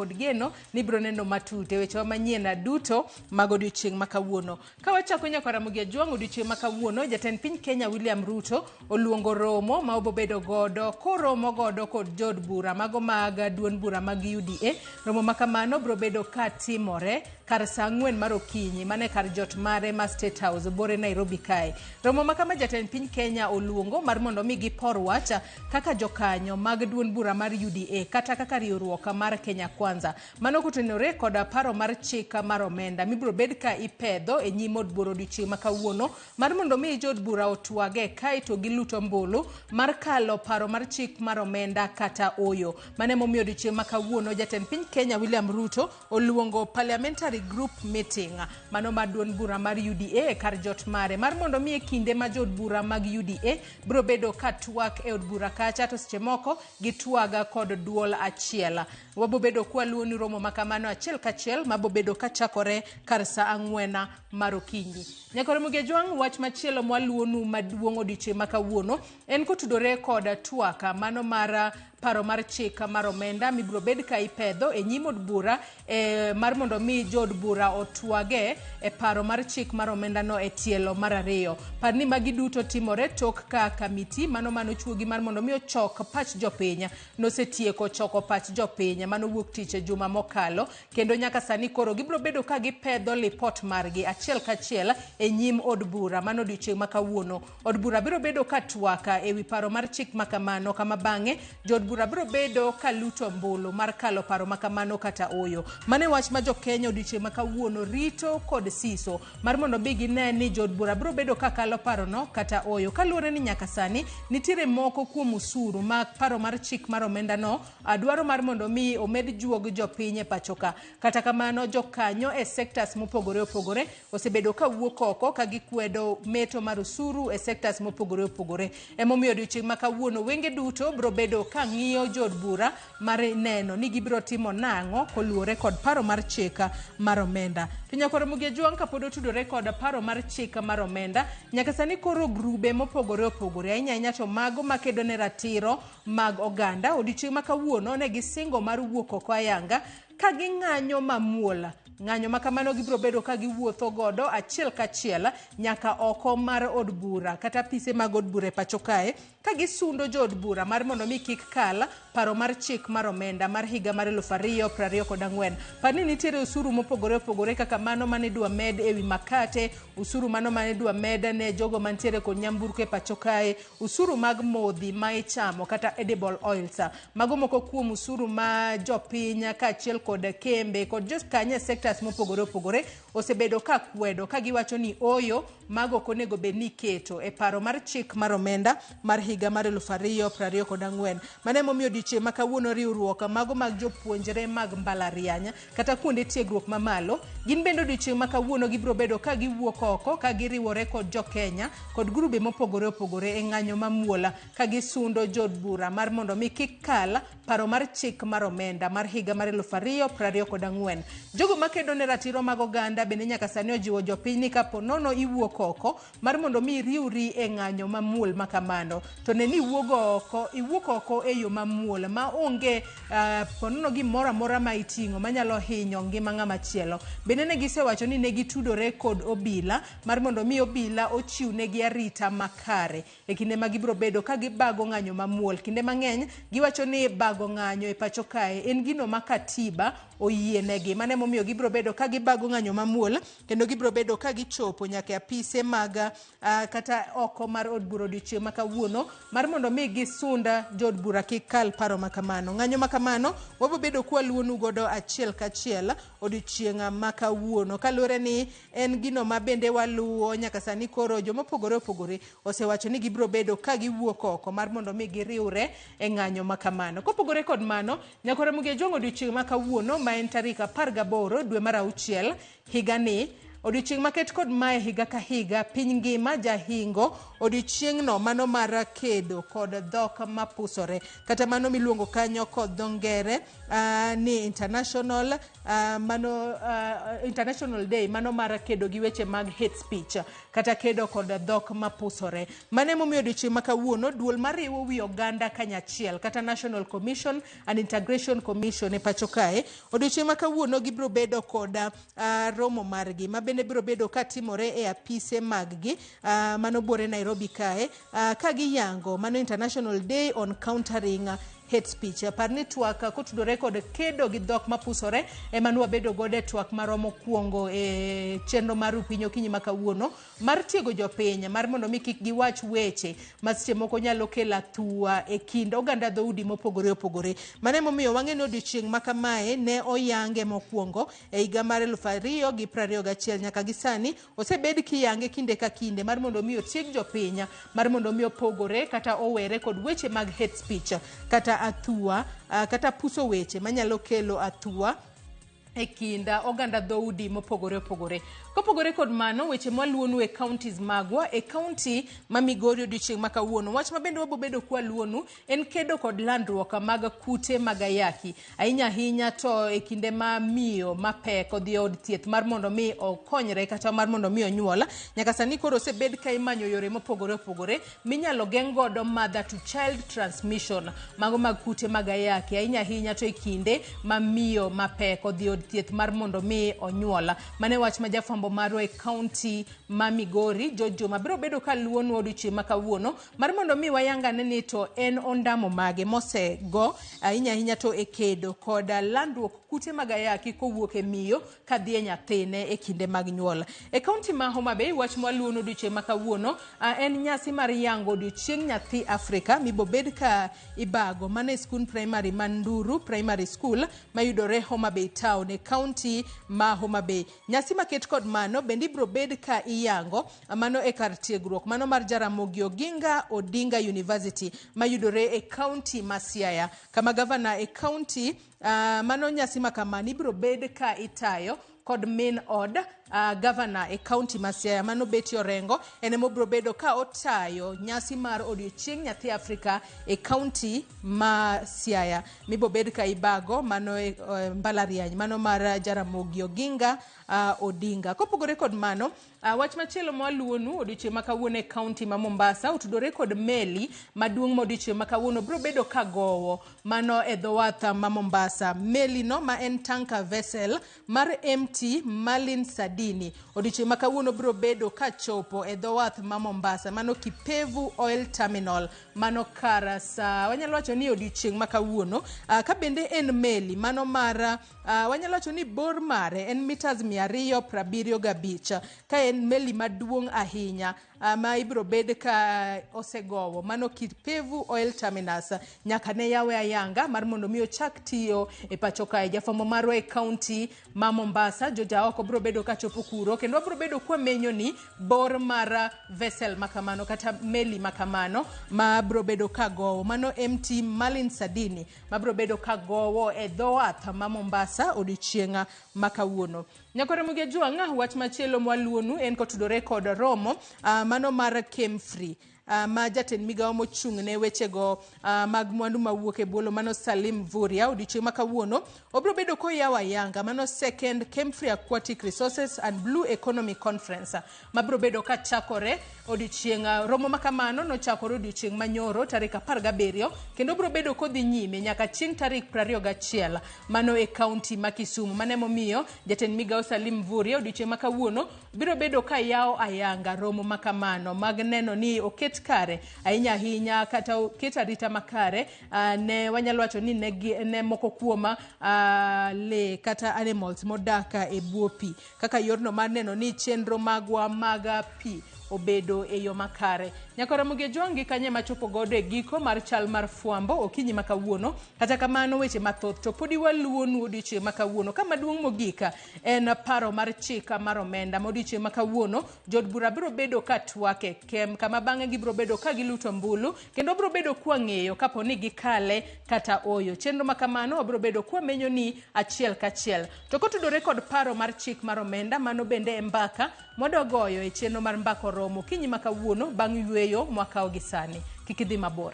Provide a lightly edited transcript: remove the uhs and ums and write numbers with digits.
kod geno ni biro neno matut e weche manyien duto mag odiochieng' makawuono. Ka wachako nyaka Ramogi Ajwang' odiochieng' makawuono, jatend piny Kenya William Ruto oluongo romo ma obobedo godo koromo godo kod jod bura mago mag duond bura mag UDA. Romo makamano biro bedo ka timore kar saa 4 mar okinyi mane kar jot mare ma State House bore Nairobi kae. Romo makama jatend piny Kenya oluongo mar mondo mi gipor wach kaka jokanyo mag duond bura mar UDA kata kaka riwruok mar Kenya Kwanza mano kotenore kod paro mar chik mar omenda mibiro bed ka ipedho e nyim od bura odiochieng' makawuono mar mondo mi jod bura otwage kae to giluto mbulu mar kalo paro mar chik mar omenda kata oyo. Mane momiyo odiochieng' makawuono jatend piny Kenya William Ruto oluongo parliamentary group meeting mano mar duond bura mar UDA kar jot mare mar mondo mi e kinde ma jod bura mag UDA biro bedo ka twak e od bura kacha to seche moko gitwaga kod duol achiel. Wabobedo kwa luoni romo makamano achiel kachiel mabobedo ka chakore kar saa 4 mar okinyi. Nyaka Ramogi Ajwang' wach machielo mwaluonu maduong' odiochieng' makawuono en kotudore kod twaka mano mar paro mar chik mar omenda mibiro bed ka ipedho e nyim od bura mar mondo mi jod bura otwage e paro mar chik mar omenda no e tielo mar ariyo. Parni magi duto timore tok ka kamiti mano chuogi mar mondo mi ochok pach jopiny nosetieko choko pach jopiny mano wuok tich juma mokalo kendo nyaka sani koro gibiro bedo ka gipedho lipot margi achiel kachiel e nyim od bura mano odiochieng' makawuono. Od bura biro bedo ka twaka e wi paro mar chik makamano kama bang'e jod bura biro bedo ka luto mbulu mar kalo paro makamano kata oyo. Mane wach ma jo Kenya odiochieng' makawuono rito kod siso mar mondo bi gine ni jod bura biro bedo ka kalo paro no kata oyo. Kaluwore ni nyaka sani nitiere moko kuom usuru mag paro mar chik mar omenda no dwaro mar mondo mi omed juog jopiny e pachoka. Kata kamano jokanyo e sectors mopogore opogore osebedo ka wuok oko ka gikwedo meto mar usuru e sectors mopogore opogore. Emomiyo odiochieng' makawuono wenge duto biro bedo ka ng'iyo jod bura mar neno ni gibiro timo nang'o koluwore kod paro mar chik mar omenda. To nyaka Ramogi Ajwang' kapod otudore kod paro mar chik mar omenda nyaka sani koro grube mopogore opogore ahinya to mago makedo ne ratiro mag oganda odiochieng' makawuono ne gisingo mar wuok oko ayanga ka ging'anyo mamuola. Ng'anyo makamano gibiro bedo ka giwuotho godo achiel kachiel nyaka oko mar od bura kata pise mag od bura e pacho kae ka gisundo jod bura mar mondo mi kik kal paro mar chik mar omenda mar higa mar 2024. Parni nitiere usuru mopogore opogore kaka mano mane dwa med e wi makate, usuru mano mane dwa med ne jogo mantiere kod nyamburko e pacho kae, usuru mag modhi ma ichamo kata edible oils. Mago moko kuom usuru ma jopiny kaachiel kod kembe kod jokanyo e sectors mopogore opogore osebedo ka kwedo ka giwacho ni oyo mago konego be ni keto e paro mar chik mar omenda mar higa mar 2024. Mane momiyo odiochieng' makawuono riwruok mago mag jopuonjre mag mbalariany kata kuonde tiegruok mamalo gin bende odiochieng' makawuono gibiro bedo ka giwuok oko ka giriwore kod jokenya kod grube mopogore opogore e ng'anyo mamuola ka gisundo jod bura mar mondo mi kik kal paro mar chik mar omenda mar higa mar 2024. Jogo makedo ne ratiro mag oganda bende nyaka sani ojiwo jopiny ni kapo nono iwuok oko mar mondo mi riuri e ng'anyo mamuol makamano to ne ni iwuok oko e yo mamuol ma onge ponono gimoro amora ma iting'o manyalo hinyo ngima ng'ama chielo. Bende ne gisewacho ni ne gitudore kod obila mar mondo mi obila ochiw negi arita makare e kinde ma gibiro bedo ka gibago ng'anyo mamuol. Kinde mang'eny giwacho ni bago ng'anyo e pacho kae en gino ma katiba oyienegi. Mane momiyo gibiro bedo ka gibago ng'anyo mamuol kendo gibiro bedo ka gichopo nyaka apise mag kata oko mar od bura odiochieng' makawuono mar mondo mi gisunda jod bura kik kal paro makamano. Ng'anyo makamano wabobedo kwa luonu godo achiel kachiel odiochieng' makawuono kaluwore ni en gino ma bende waluo nyaka sani koro jomopogore opogore osewacho ni gibiro bedo ka giwuok oko mar mondo mi giriwre e ng'anyo makamano. Kopogore kod mano nyaka Ramogi Ajwang' odiochieng' makawuono ma en tarik 18 dwe mar auchiel higa ni odiochieng' maket kod mae higa ka higa piny ngima jahingo odiochieng' no mano mar kedo kod dhok mapusore kata mano miluongo kanyo kod dho ngere ni international day mano mar kedo gi weche mag hate speech kata kedo kod dhok mapusore. Mane momiyo odiochieng' ma kawuono duol mariwo wi oganda kanyachiel kata National Commission and Integration Commission e pacho kae odiochieng' ma kawuono gibiro bedo kod romo margi ma bende biro bedo katimore e apise maggi mano buore Nairobi kae ka giyango mano International Day on Countering hate speech. Parni twak kotudore kod kedo gi dhok mapusore ema nwabedo gode twak maromo kuongo e chenro mar Upiny Okinyi ma kawuono mar tiego jopiny mar mondo mi kik giwach weche ma seche moko nyalo kelo athua e kind oganda dhoudi mopogore opogore. Mane momiyo wang'eni odiochieng' ma kamae ne oyange mokuongo e higa mar 2021 nyaka gi sani osebed kiyange kinde ka kinde mar mondo mi otieg jopiny mar mondo mi opogore kata owere kod weche mag hate speech kata athua kata puso weche manyalo kelo athua e kinda oganda dhoudi mopogore opogore. Kopogore kod mano weche mwaluonu e counties magwa e county ma Migori odiochieng' ma kawuono wach ma bende wabobedo kwa luonu en kedo kod landruok mag kute mag ayaki ahinya to e kinde ma miyo mapek odhi od thieth mar mondo mi okonyre kata mar mondo mi onyuola nyaka sani koro osebed ka imanyo yore mopogore opogore minyalo geng' godo mother to child transmission mago mag kute mag ayaki ahinya to e kinde ma miyo mapek odhi od thieth mar mondo mi onyuola. Mane wach ma jafwambo marwa e county ma Migori Jojo mabiro bedo ka luonu odiochieng' ma kawuono mar mondo mi wayangane ni to en ondamo mage mosego ahinya to e kedo kod landruok kute mag ayaki kowuok e miyo kadhi e nyathine e kinde mag nyuol. E county ma Homa Bay wach mwaluonu odiochieng' ma kawuono en nyasi mar yango odiochieng' nyathi Afrika mibobed ka ibago mane skul primary Manduru Primary School mayudore Homa Bay Town e county ma Homa Bay. Nyasi maket kod mano bende ibro bed ka iyango mano e kar tiegruok mano mar Jaramogi Oginga Odinga University mayudore e county ma Siaya kama gavana e county mano nyasi makamani ibro bed ka itayo kod min od governor e county ma Siaya mano Betty Orengo ene mobro bedo ka otayo nyasi mar odiochieng' nyathi Afrika e county ma Siaya mibobed ka ibago mano e mbalariany mano mar Jaramogi Oginga Odinga. Kopogore kod mano wach machielo mwaluonu odiochieng' ma kawuono e county ma Mombasa utudore kod meli maduong' modiochieng' ma kawuono bro bedo ka gowo mano e dho wath ma Mombasa. Meli no ma en tanker vessel mar MT Malin Sadini odiochieng' ma kawuono bro bedo ka chopo e dho wath ma Mombasa mano Kipevu Oil Terminal mano Karasa. Wanyalo wacho ni odiochieng' ma kawuono ka bende en meli mano mar wanyalo wacho ni bor mare en meters 275 ka en meli maduong' ahinya ma ibro bed ka osegowo mano Kipevu Oil Terminus nyaka ne yawe ayanga mar mondo mi ochak tiyo e pacho kae. Jafwambo marwa e county ma Mombasa Joja oko bro bedo ka chopo kuro kendo bro bedo kwa menyo ni bor mar vessel makamano kata meli makamano ma bro bedo ka gowo mano MT Malin Sadini ma bro bedo ka gowo e dho wath ma Mombasa odiochieng' ma kawuono. Nyakore muge juanga wach machielo mwaluonu en kotudore kod romo mano mar Kemfree ma jatend migawo mochung' ne wechego mag mwandu mawuok e bolo mano Salim Vuria odiochieng' ma kawuono obro bedo koyawa yanga mano second Kemfree Aquatic Resources and Blue Economy Conference ma bro bedo ka chakore odiochieng' romo makamano no chakore odiochieng' manyoro tarik 17 kendo bro bedo kodhi nyime nyaka chieng' tarik 21 mano e county ma Kisumu. Mane momiyo jatend migawo Salim Vuria odiochieng' ma kawuono biro bedo ka yawo ayanga romo makamano mag neno ni oket kare ahinya kata oket arita makare ne wanyalo wacho ni ne moko kuoma le kata animals modaka e buo pi kaka yorno mar neno ni chenro magwa mag pi obedo e yo makare. Nyakora muge jwangi kanye machopo godo e giko mar chal mar fuambo okinyi makawuono. Kata kamano weche mathoth to podi waluonu odiochieng' makawuono. Kama duong' mogika en paro mar chika mar omenda modiochieng' makawuono. Jod bura biro bedo ka twake kem kama bang'e gibiro bedo ka giluto mbulu kendo biro bedo kwa ng'eyo kapo ni gikale kata oyo. Chenro makamano biro bedo kwa menyo ni achiel kachiel. To kotudore kod paro mar chik mar omenda mano bende e mbaka modogoyo e chenro mar mbako romo kinyi makawuono bang' yweyo mwaka ogisani. Kik idhi mabor.